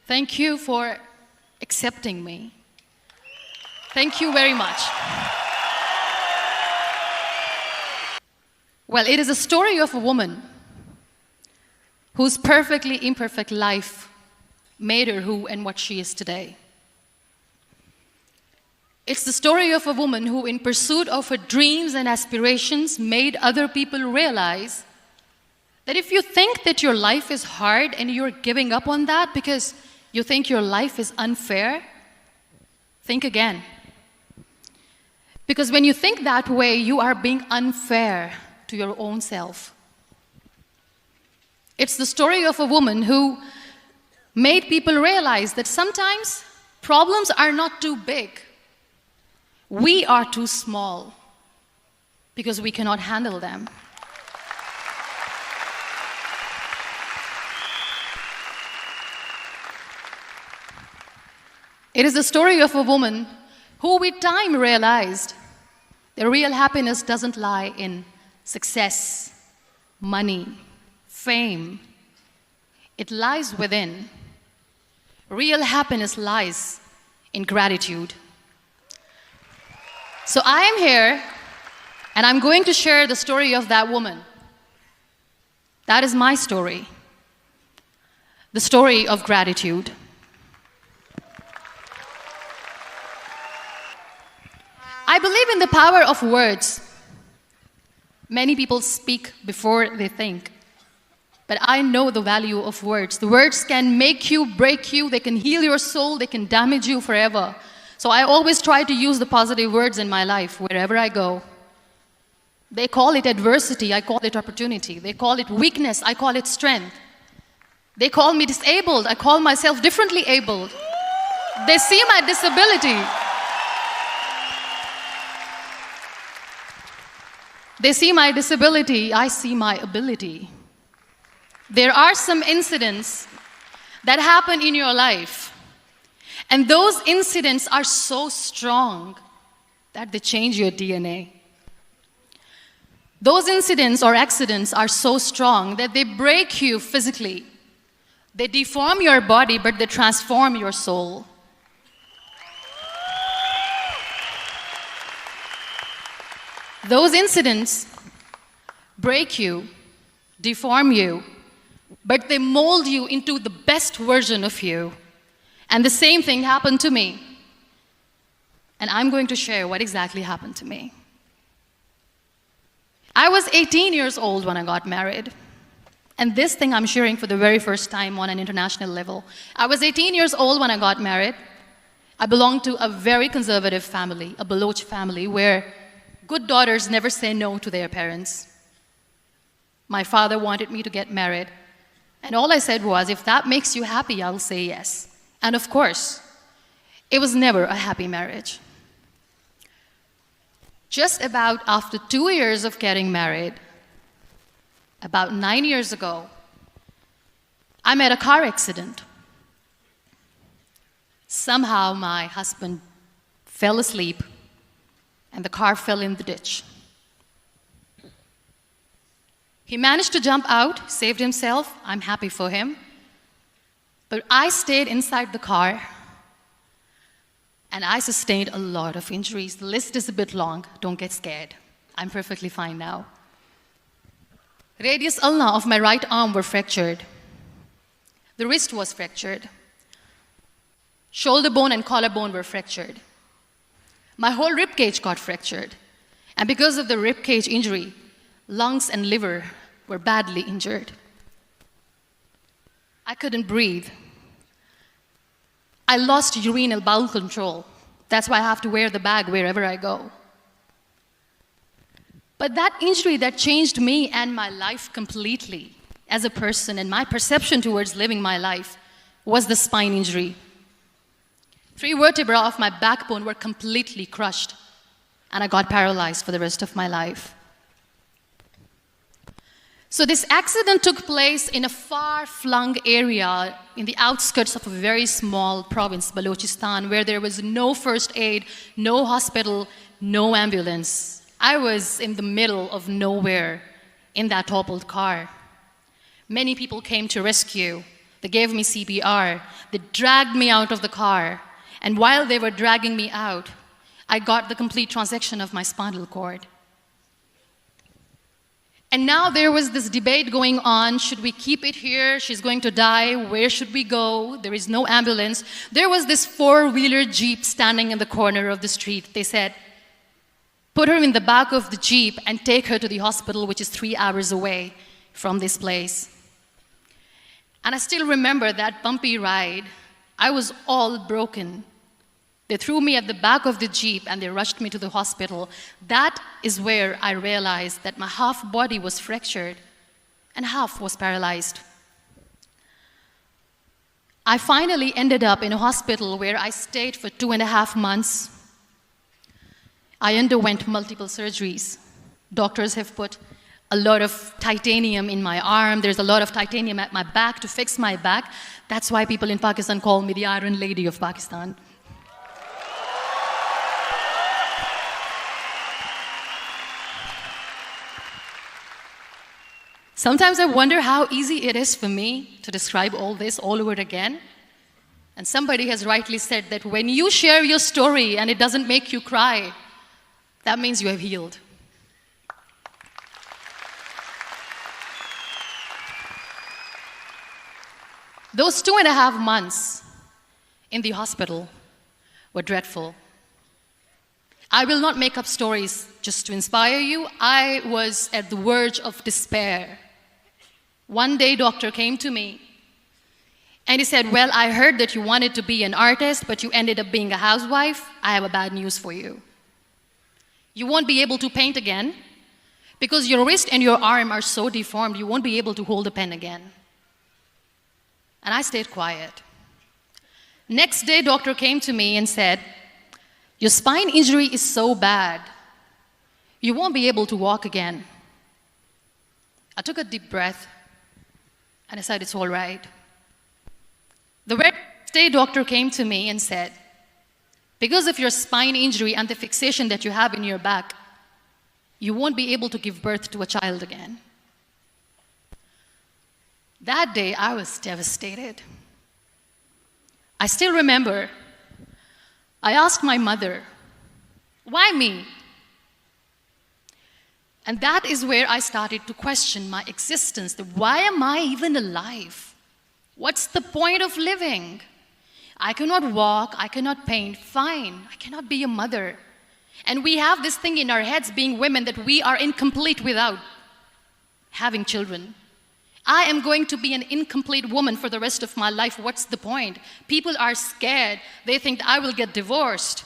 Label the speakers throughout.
Speaker 1: Thank you for accepting me. Thank you very much. Well, it is a story of a woman whose perfectly imperfect life made her who and what she is today. It's the story of a woman who, in pursuit of her dreams and aspirations, made other people realize that if you think that your life is hard and you're giving up on that because you think your life is unfair, think again. Because when you think that way, you are being unfair to your own self. It's the story of a woman who made people realize that sometimes problems are not too big. We are too small because we cannot handle them. It is the story of a woman who with time realized that real happiness doesn't lie in success, money, fame. It lies within. Real happiness lies in gratitude. So I am here, and I'm going to share the story of that woman. That is my story. The story of gratitude. I believe in the power of words. Many people speak before they think. But I know the value of words. The words can make you, break you, they can heal your soul, they can damage you forever. So I always try to use the positive words in my life wherever I go. They call it adversity, I call it opportunity. They call it weakness, I call it strength. They call me disabled, I call myself differently abled. They see my disability. They see my disability, I see my ability. There are some incidents that happen in your life, and those incidents are so strong that they change your DNA. Those incidents or accidents are so strong that they break you physically. They deform your body, but they transform your soul. Those incidents break you, deform you, but they mold you into the best version of you. And the same thing happened to me. And I'm going to share what exactly happened to me. I was 18 years old when I got married. And this thing I'm sharing for the very first time on an international level. I was 18 years old when I got married. I belonged to a very conservative family, a Baloch family, where good daughters never say no to their parents. My father wanted me to get married. And all I said was, if that makes you happy, I'll say yes. And of course, it was never a happy marriage. Just about after 2 years of getting married, about 9 years ago, I met a car accident. Somehow my husband fell asleep and the car fell in the ditch. He managed to jump out, saved himself. I'm happy for him. But I stayed inside the car, and I sustained a lot of injuries. The list is a bit long. Don't get scared. I'm perfectly fine now. Radius ulna of my right arm were fractured. The wrist was fractured. Shoulder bone and collarbone were fractured. My whole rib cage got fractured. And because of the rib cage injury, lungs and liver were badly injured. I couldn't breathe. I lost urinary bowel control. That's why I have to wear the bag wherever I go. But that injury that changed me and my life completely as a person and my perception towards living my life was the spine injury. 3 vertebrae of my backbone were completely crushed, and I got paralyzed for the rest of my life. So this accident took place in a far-flung area in the outskirts of a very small province, Balochistan, where there was no first aid, no hospital, no ambulance. I was in the middle of nowhere in that toppled car. Many people came to rescue. They gave me CPR. They dragged me out of the car. And while they were dragging me out, I got the complete transection of my spinal cord. And now there was this debate going on. Should we keep it here? She's going to die. Where should we go? There is no ambulance. There was this four-wheeler Jeep standing in the corner of the street. They said, put her in the back of the Jeep and take her to the hospital, which is 3 hours away from this place. And I still remember that bumpy ride. I was all broken. They threw me at the back of the Jeep and they rushed me to the hospital. That is where I realized that my half body was fractured and half was paralyzed. I finally ended up in a hospital where I stayed for 2.5 months. I underwent multiple surgeries. Doctors have put a lot of titanium in my arm. There's a lot of titanium at my back to fix my back. That's why people in Pakistan call me the Iron Lady of Pakistan. Sometimes I wonder how easy it is for me to describe all this all over again. And somebody has rightly said that when you share your story and it doesn't make you cry, that means you have healed. Those 2.5 months in the hospital were dreadful. I will not make up stories just to inspire you. I was at the verge of despair. One day, doctor came to me and he said, well, I heard that you wanted to be an artist, but you ended up being a housewife. I have a bad news for you. You won't be able to paint again because your wrist and your arm are so deformed, you won't be able to hold a pen again. And I stayed quiet. Next day, doctor came to me and said, your spine injury is so bad, you won't be able to walk again. I took a deep breath and I said, it's all right. The very next day, doctor came to me and said, because of your spine injury and the fixation that you have in your back, you won't be able to give birth to a child again. That day, I was devastated. I still remember, I asked my mother, why me? And that is where I started to question my existence. Why am I even alive? What's the point of living? I cannot walk, I cannot paint, fine, I cannot be a mother. And we have this thing in our heads, being women, that we are incomplete without having children. I am going to be an incomplete woman for the rest of my life. What's the point? People are scared. They think I will get divorced.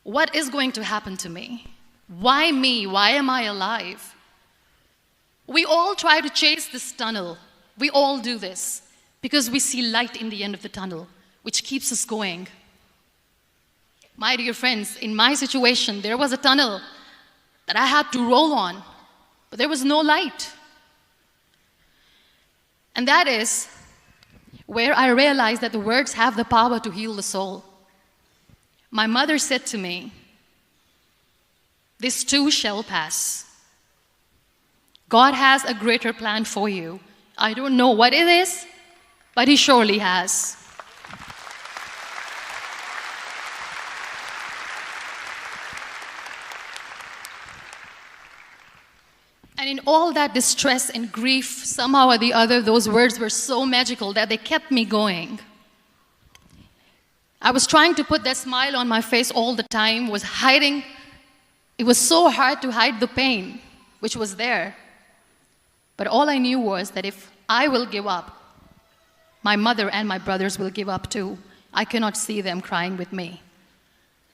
Speaker 1: What is going to happen to me? Why me? Why am I alive? We all try to chase this tunnel. We all do this because we see light in the end of the tunnel, which keeps us going. My dear friends, in my situation, there was a tunnel that I had to roll on, but there was no light. And that is where I realized that the words have the power to heal the soul. My mother said to me, this too shall pass. God has a greater plan for you. I don't know what it is, but He surely has. And in all that distress and grief, somehow or the other, those words were so magical that they kept me going. I was trying to put that smile on my face all the time, was hiding. It was so hard to hide the pain, which was there. But all I knew was that if I will give up, my mother and my brothers will give up too. I cannot see them crying with me.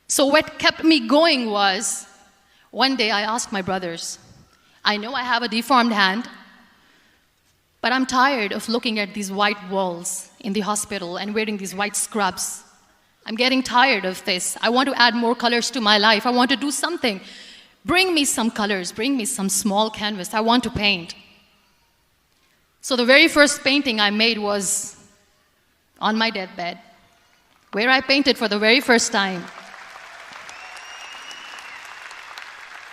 Speaker 1: So what kept me going was, one day I asked my brothers, I know I have a deformed hand, but I'm tired of looking at these white walls in the hospital and wearing these white scrubs. I'm getting tired of this. I want to add more colors to my life. I want to do something. Bring me some colors. Bring me some small canvas. I want to paint. So the very first painting I made was on my deathbed, where I painted for the very first time.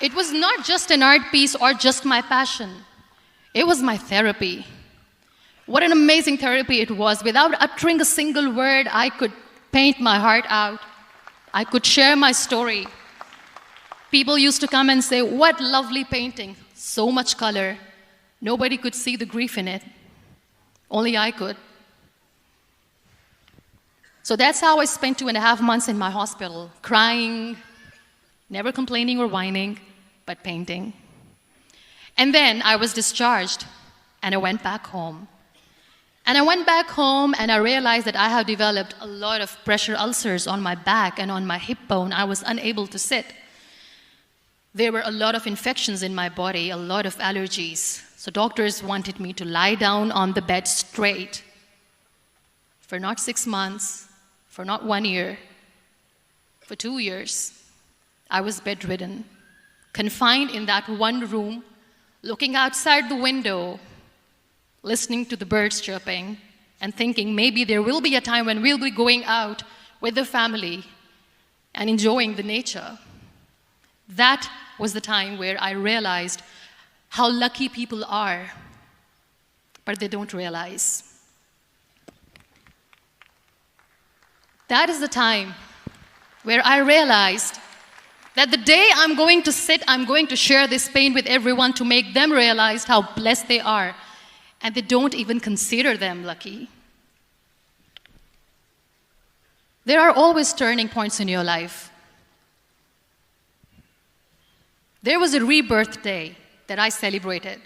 Speaker 1: It was not just an art piece or just my passion. It was my therapy. What an amazing therapy it was. Without uttering a single word, I could paint my heart out. I could share my story. People used to come and say, "What lovely painting, so much color." Nobody could see the grief in it. Only I could. So that's how I spent 2.5 months in my hospital, crying, never complaining or whining, but painting. And then I was discharged, and I went back home. And I went back home, and I realized that I have developed a lot of pressure ulcers on my back and on my hip bone. I was unable to sit. There were a lot of infections in my body, a lot of allergies. So doctors wanted me to lie down on the bed straight for not 6 months, for not 1 year, for 2 years. I was bedridden, confined in that one room, looking outside the window, listening to the birds chirping, and thinking maybe there will be a time when we'll be going out with the family and enjoying the nature. That was the time where I realized how lucky people are, but they don't realize. That is the time where I realized that the day I'm going to sit, I'm going to share this pain with everyone to make them realize how blessed they are, and they don't even consider them lucky. There are always turning points in your life. There was a rebirth day that I celebrated.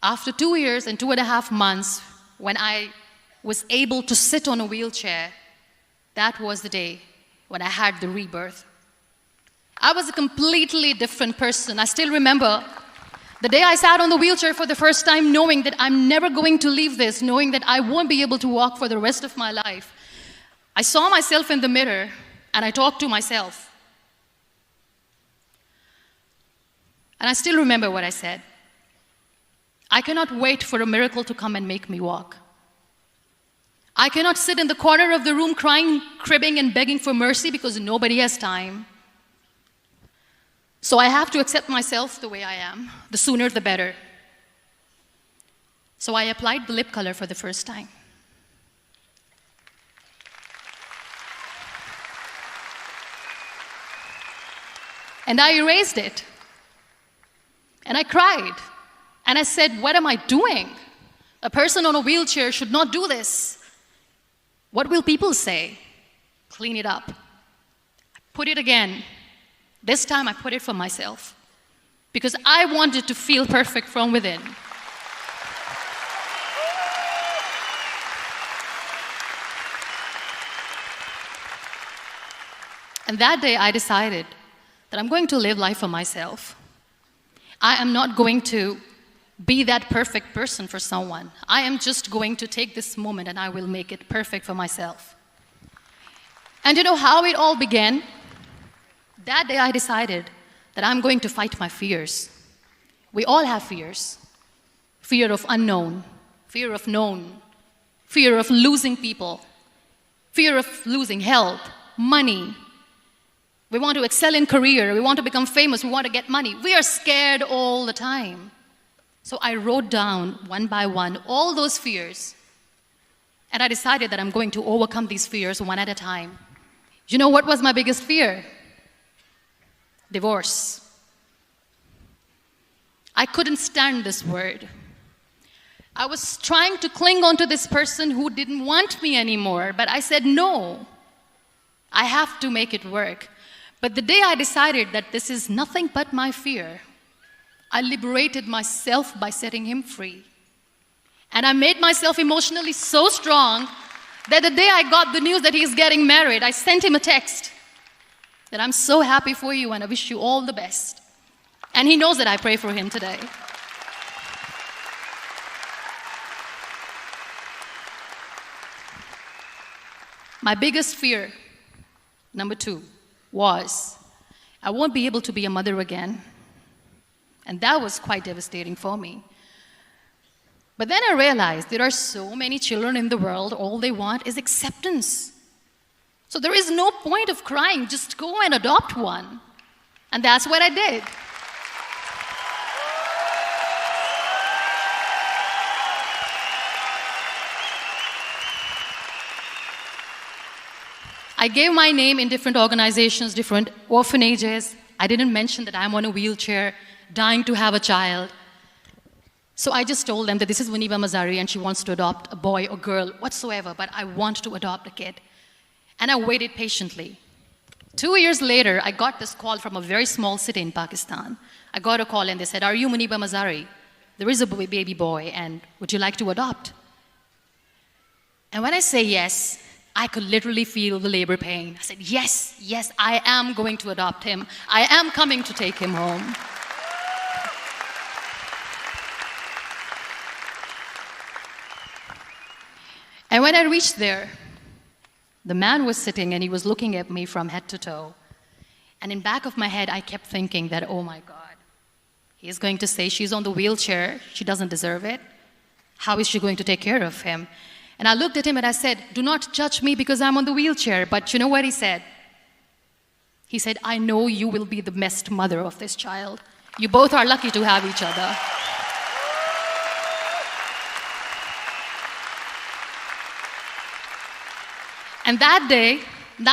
Speaker 1: After 2 years and 2.5 months, when I was able to sit on a wheelchair, that was the day when I had the rebirth. I was a completely different person. I still remember the day I sat on the wheelchair for the first time, knowing that I'm never going to leave this, knowing that I won't be able to walk for the rest of my life. I saw myself in the mirror, and I talked to myself. And I still remember what I said. I cannot wait for a miracle to come and make me walk. I cannot sit in the corner of the room crying, cribbing, and begging for mercy because nobody has time. So I have to accept myself the way I am. The sooner, the better. So I applied the lip color for the first time. And I erased it. And I cried. And I said, what am I doing? A person on a wheelchair should not do this. What will people say? Clean it up. Put it again. This time I put it for myself. Because I wanted to feel perfect from within. And that day I decided that I'm going to live life for myself. I am not going to be that perfect person for someone. I am just going to take this moment and I will make it perfect for myself. And you know how it all began? That day I decided that I'm going to fight my fears. We all have fears. Fear of unknown, fear of known, fear of losing people, fear of losing health, money. We want to excel in career, we want to become famous, we want to get money. We are scared all the time. So I wrote down one by one all those fears. And I decided that I'm going to overcome these fears one at a time. You know what was my biggest fear? Divorce. I couldn't stand this word. I was trying to cling on to this person who didn't want me anymore, but I said no. I have to make it work. But the day I decided that this is nothing but my fear, I liberated myself by setting him free. And I made myself emotionally so strong that the day I got the news that he's getting married, I sent him a text that I'm so happy for you and I wish you all the best. And he knows that I pray for him today. My biggest fear, number 2, was I won't be able to be a mother again. And that was quite devastating for me. But then I realized there are so many children in the world, all they want is acceptance. So there is no point of crying, just go and adopt one. And that's what I did. I gave my name in different organizations, different orphanages. I didn't mention that I'm on a wheelchair, dying to have a child. So I just told them that this is Muniba Mazari and she wants to adopt a boy or girl, whatsoever, but I want to adopt a kid. And I waited patiently. 2 years later, I got this call from a very small city in Pakistan. I got a call and they said, "Are you Muniba Mazari? There is a baby boy and would you like to adopt?" And when I say yes, I could literally feel the labor pain. I said, yes, yes, I am going to adopt him. I am coming to take him home. And when I reached there, the man was sitting and he was looking at me from head to toe. And in back of my head, I kept thinking that, oh my God, he is going to say she's on the wheelchair, she doesn't deserve it. How is she going to take care of him? And I looked at him and I said, "Do not judge me because I'm on the wheelchair." But you know what he said? He said, "I know you will be the best mother of this child. You both are lucky to have each other." And that day,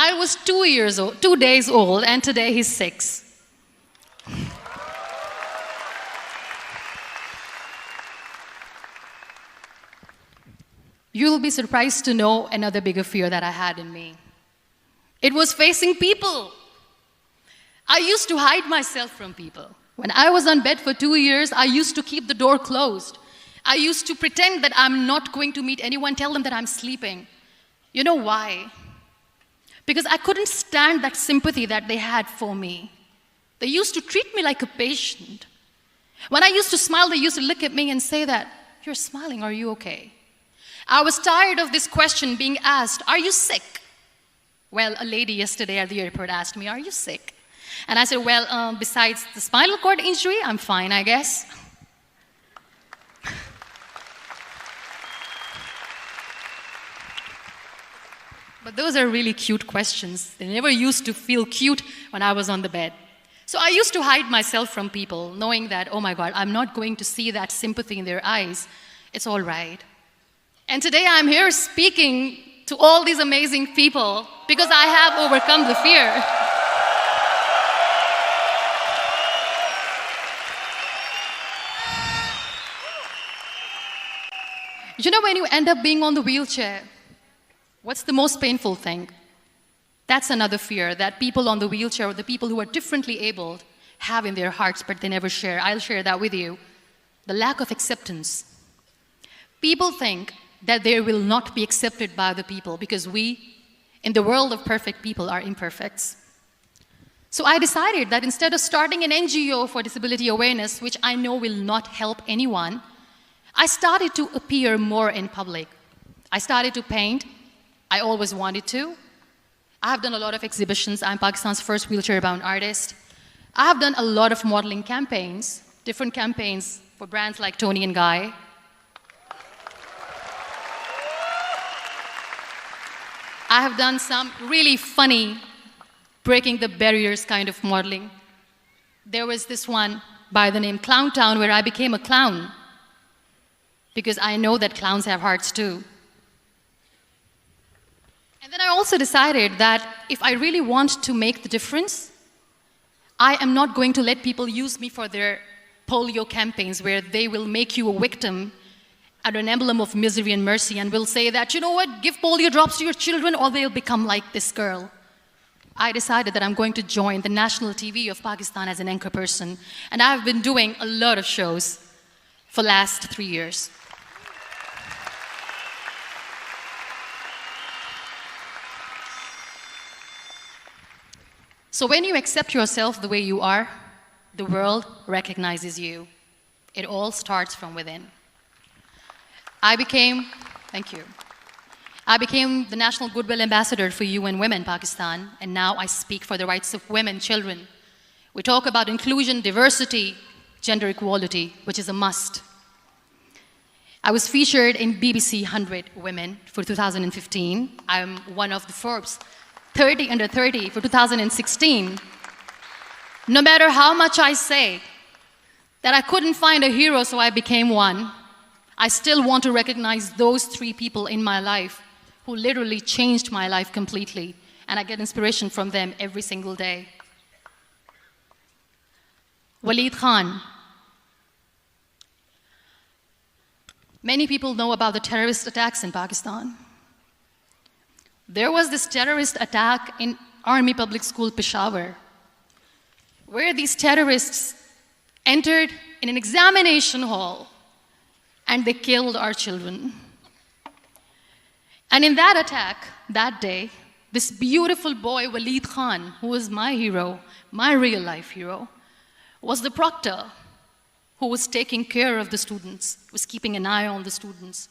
Speaker 1: I was 2 days old, and today he's 6. You'll be surprised to know another bigger fear that I had in me. It was facing people. I used to hide myself from people. When I was on bed for 2 years, I used to keep the door closed. I used to pretend that I'm not going to meet anyone, tell them that I'm sleeping. You know why? Because I couldn't stand that sympathy that they had for me. They used to treat me like a patient. When I used to smile, they used to look at me and say that, "You're smiling, are you okay?" I was tired of this question being asked, "Are you sick?" Well, a lady yesterday at the airport asked me, "Are you sick?" And I said, "Well, besides the spinal cord injury, I'm fine, I guess." But those are really cute questions. They never used to feel cute when I was on the bed. So I used to hide myself from people, knowing that, oh my God, I'm not going to see that sympathy in their eyes. It's all right. And today I'm here speaking to all these amazing people because I have overcome the fear. You know, when you end up being on the wheelchair, what's the most painful thing? That's another fear that people on the wheelchair or the people who are differently abled have in their hearts, but they never share. I'll share that with you. The lack of acceptance. People think that they will not be accepted by the people because we, in the world of perfect people, are imperfects. So I decided that instead of starting an NGO for disability awareness, which I know will not help anyone, I started to appear more in public. I started to paint. I always wanted to. I have done a lot of exhibitions. I'm Pakistan's first wheelchair-bound artist. I have done a lot of modeling campaigns, different campaigns for brands like Tony and Guy. I have done some really funny, breaking the barriers kind of modeling. There was this one by the name Clown Town where I became a clown because I know that clowns have hearts too. And then I also decided that if I really want to make the difference, I am not going to let people use me for their polio campaigns where they will make you a victim and an emblem of misery and mercy and will say that, you know what, give polio drops to your children or they'll become like this girl. I decided that I'm going to join the national TV of Pakistan as an anchor person. And I've been doing a lot of shows for the last 3 years. So when you accept yourself the way you are, the world recognizes you. It all starts from within. Thank you. I became the National Goodwill Ambassador for UN Women Pakistan, and now I speak for the rights of women, children. We talk about inclusion, diversity, gender equality, which is a must. I was featured in BBC 100 Women for 2015. I'm one of the Forbes 30 under 30 for 2016. No matter how much I say that I couldn't find a hero, so I became one, I still want to recognize those 3 people in my life who literally changed my life completely and I get inspiration from them every single day. Waleed Khan. Many people know about the terrorist attacks in Pakistan. There was this terrorist attack in Army Public School, Peshawar, where these terrorists entered in an examination hall and they killed our children. And in that attack, that day, this beautiful boy, Waleed Khan, who was my hero, my real life hero, was the proctor who was taking care of the students, was keeping an eye on the students.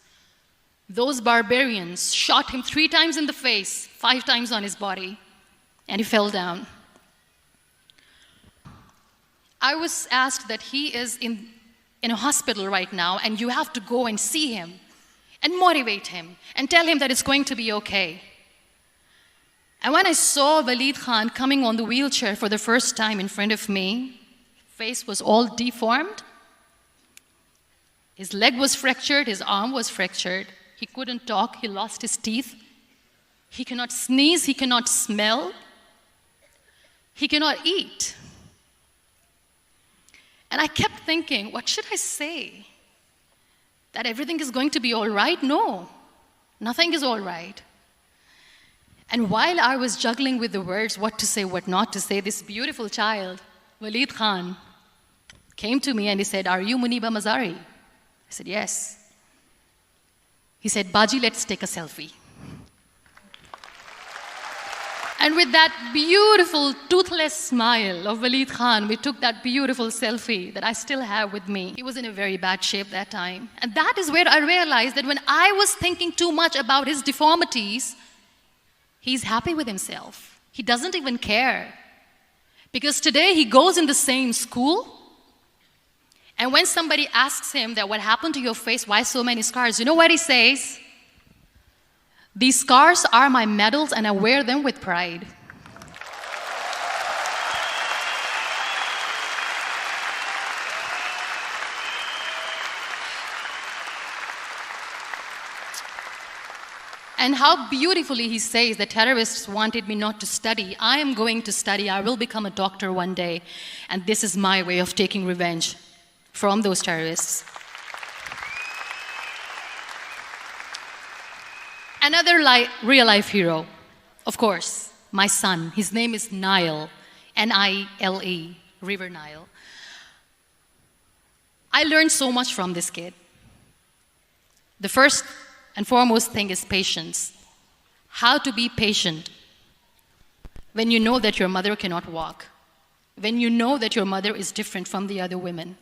Speaker 1: Those barbarians shot him 3 times in the face, 5 times on his body, and he fell down. I was asked that he is in a hospital right now, and you have to go and see him and motivate him and tell him that it's going to be okay. And when I saw Waleed Khan coming on the wheelchair for the first time in front of me, face was all deformed. His leg was fractured, his arm was fractured. He couldn't talk, he lost his teeth. He cannot sneeze, he cannot smell. He cannot eat. And I kept thinking, what should I say? That everything is going to be all right? No, nothing is all right. And while I was juggling with the words, what to say, what not to say, this beautiful child, Waleed Khan, came to me and he said, "Are you Muniba Mazari?" I said, "Yes." He said, "Baji, let's take a selfie." And with that beautiful, toothless smile of Waleed Khan, we took that beautiful selfie that I still have with me. He was in a very bad shape that time. And that is where I realized that when I was thinking too much about his deformities, he's happy with himself. He doesn't even care. Because today he goes in the same school, and when somebody asks him that what happened to your face, why so many scars, you know what he says? "These scars are my medals and I wear them with pride." And how beautifully he says the terrorists wanted me not to study. I am going to study. I will become a doctor one day. And this is my way of taking revenge from those terrorists. Another real-life hero, of course, my son. His name is Nile, N-I-L-E, River Nile. I learned so much from this kid. The first and foremost thing is patience. How to be patient when you know that your mother cannot walk, when you know that your mother is different from the other women,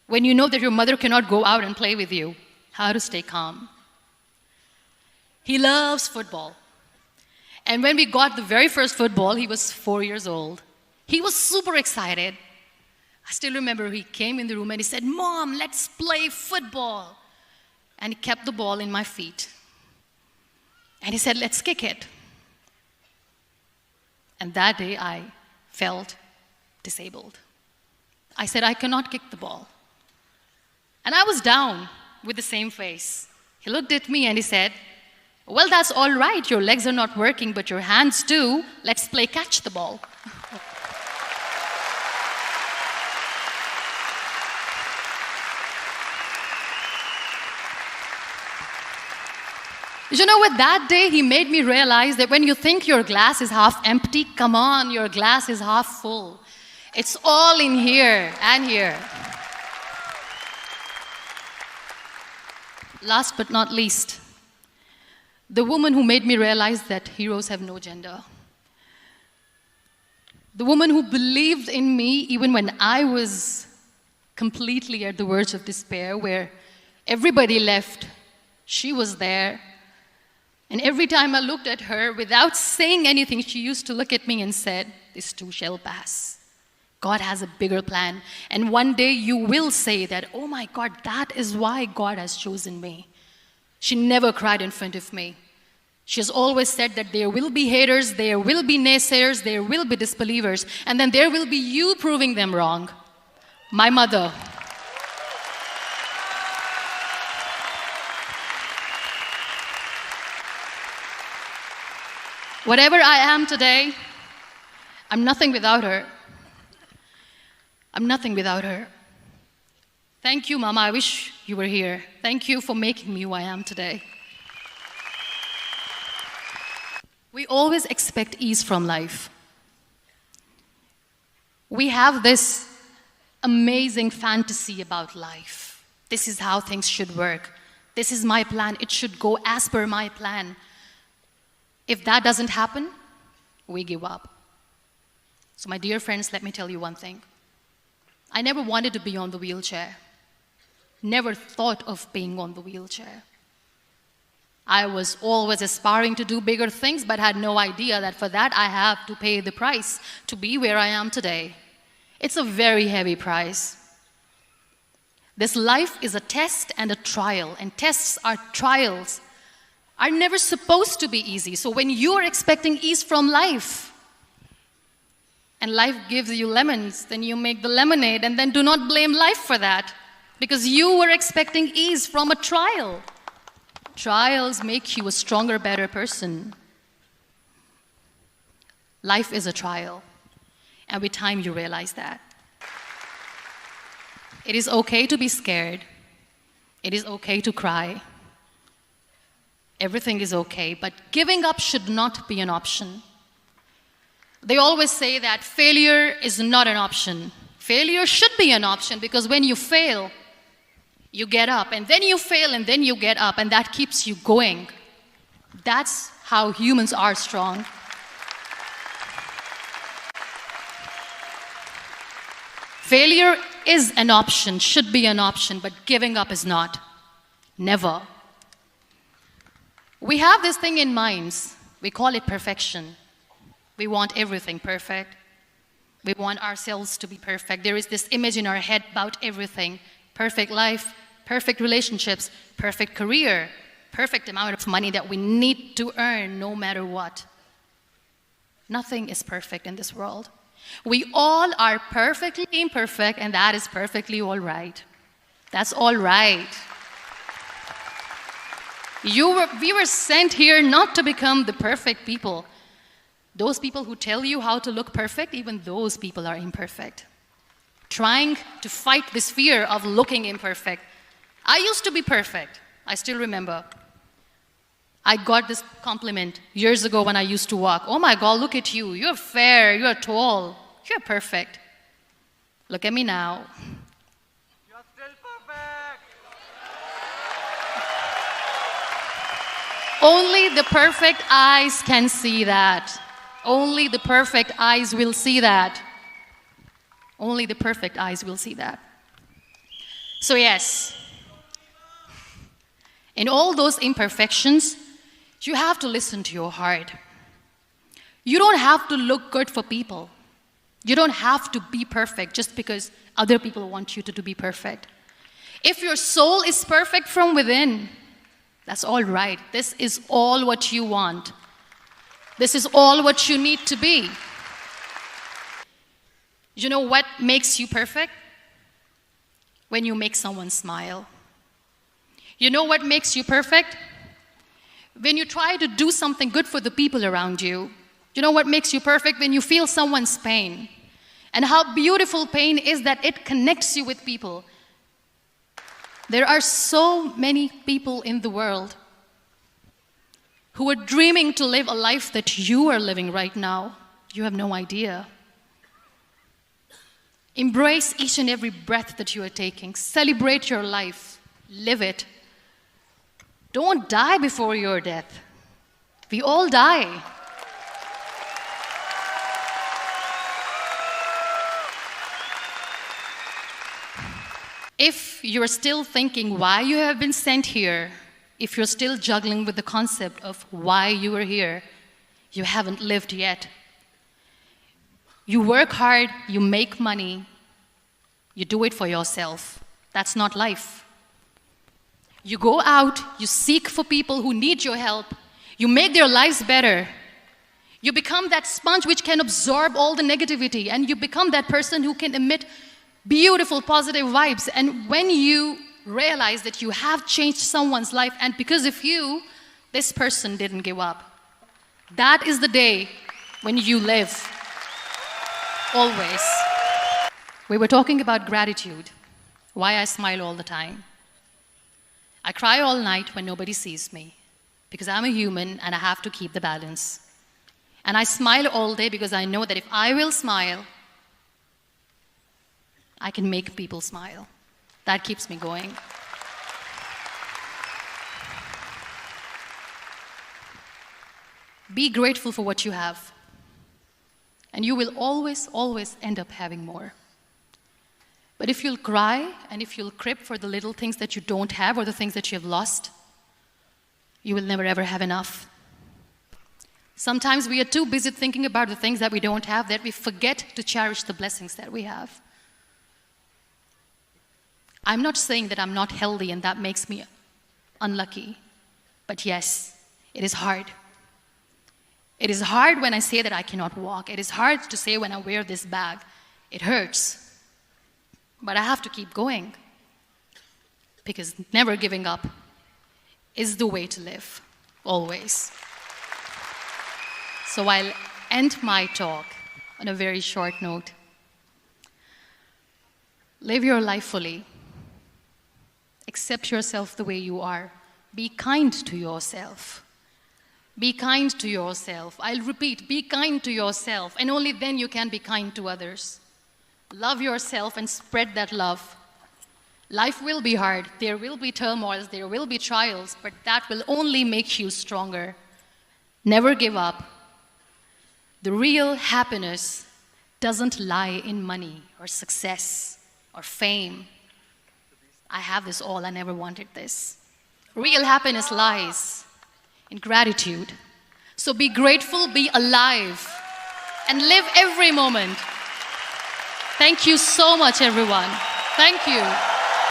Speaker 1: when you know that your mother cannot go out and play with you, how to stay calm. He loves football. And when we got the very first football, he was 4 years old. He was super excited. I still remember he came in the room and he said, "Mom, let's play football." And he kept the ball in my feet. And he said, "Let's kick it." And that day I felt disabled. I said, "I cannot kick the ball." And I was down with the same face. He looked at me and he said, "Well, that's all right. Your legs are not working, but your hands do. Let's play catch the ball." You know what? That day he made me realize that when you think your glass is half empty, come on, your glass is half full. It's all in here and here. Last but not least, the woman who made me realize that heroes have no gender. The woman who believed in me even when I was completely at the verge of despair, where everybody left, she was there. And every time I looked at her, without saying anything, she used to look at me and said, "This too shall pass. God has a bigger plan. And one day you will say that, oh my God, that is why God has chosen me." She never cried in front of me. She has always said that there will be haters, there will be naysayers, there will be disbelievers, and then there will be you proving them wrong. My mother. Whatever I am today, I'm nothing without her. I'm nothing without her. Thank you, Mama. I wish you were here. Thank you for making me who I am today. We always expect ease from life. We have this amazing fantasy about life. This is how things should work. This is my plan. It should go as per my plan. If that doesn't happen, we give up. So my dear friends, let me tell you one thing. I never wanted to be on the wheelchair. Never thought of being on the wheelchair. I was always aspiring to do bigger things, but had no idea that for that I have to pay the price to be where I am today. It's a very heavy price. This life is a test and a trial, and tests are trials are never supposed to be easy. So when you are expecting ease from life, and life gives you lemons, then you make the lemonade, and then do not blame life for that, because you were expecting ease from a trial. Trials make you a stronger, better person. Life is a trial, and with time you realize that. It is okay to be scared. It is okay to cry. Everything is okay, but giving up should not be an option. They always say that failure is not an option. Failure should be an option, because when you fail, you get up, and then you fail, and then you get up, and that keeps you going. That's how humans are strong. Failure is an option, should be an option, but giving up is not. Never. We have this thing in minds. We call it perfection. We want everything perfect. We want ourselves to be perfect. There is this image in our head about everything. Perfect life, perfect relationships, perfect career, perfect amount of money that we need to earn no matter what. Nothing is perfect in this world. We all are perfectly imperfect, and that is perfectly all right. That's all right. We were sent here not to become the perfect people. Those people who tell you how to look perfect, even those people are imperfect. Trying to fight this fear of looking imperfect. I used to be perfect. I still remember. I got this compliment years ago when I used to walk. Oh my God, look at you. You're fair, you're tall, you're perfect. Look at me now.
Speaker 2: You're still perfect.
Speaker 1: Only the perfect eyes can see that. Only the perfect eyes will see that. Only the perfect eyes will see that. So yes, in all those imperfections, you have to listen to your heart. You don't have to look good for people. You don't have to be perfect just because other people want you to be perfect. If your soul is perfect from within, that's all right. This is all what you want. This is all what you need to be. You know what makes you perfect? When you make someone smile. You know what makes you perfect? When you try to do something good for the people around you. You know what makes you perfect? When you feel someone's pain. And how beautiful pain is that it connects you with people. There are so many people in the world who are dreaming to live a life that you are living right now. You have no idea. Embrace each and every breath that you are taking. Celebrate your life. Live it. Don't die before your death. We all die. If you're still thinking why you have been sent here, if you're still juggling with the concept of why you are here, you haven't lived yet. You work hard, you make money, you do it for yourself. That's not life. You go out, you seek for people who need your help, you make their lives better. You become that sponge which can absorb all the negativity, and you become that person who can emit beautiful, positive vibes. And when you realize that you have changed someone's life, and because of you, this person didn't give up. That is the day when you live. Always. We were talking about gratitude, why I smile all the time. I cry all night when nobody sees me, because I'm a human and I have to keep the balance. And I smile all day because I know that if I will smile, I can make people smile. That keeps me going. Be grateful for what you have, and you will always, always end up having more. But if you'll cry and if you'll crib for the little things that you don't have or the things that you have lost, you will never ever have enough. Sometimes we are too busy thinking about the things that we don't have that we forget to cherish the blessings that we have. I'm not saying that I'm not healthy and that makes me unlucky, but yes, it is hard. It is hard when I say that I cannot walk. It is hard to say when I wear this bag. It hurts. But I have to keep going, because never giving up is the way to live, always. So I'll end my talk on a very short note. Live your life fully. Accept yourself the way you are. Be kind to yourself. Be kind to yourself. I'll repeat, be kind to yourself, and only then you can be kind to others. Love yourself and spread that love. Life will be hard. There will be turmoils, there will be trials, but that will only make you stronger. Never give up. The real happiness doesn't lie in money or success or fame. I have this all, I never wanted this. Real happiness lies in gratitude. So be grateful, be alive, and live every moment. Thank you so much, everyone. Thank you.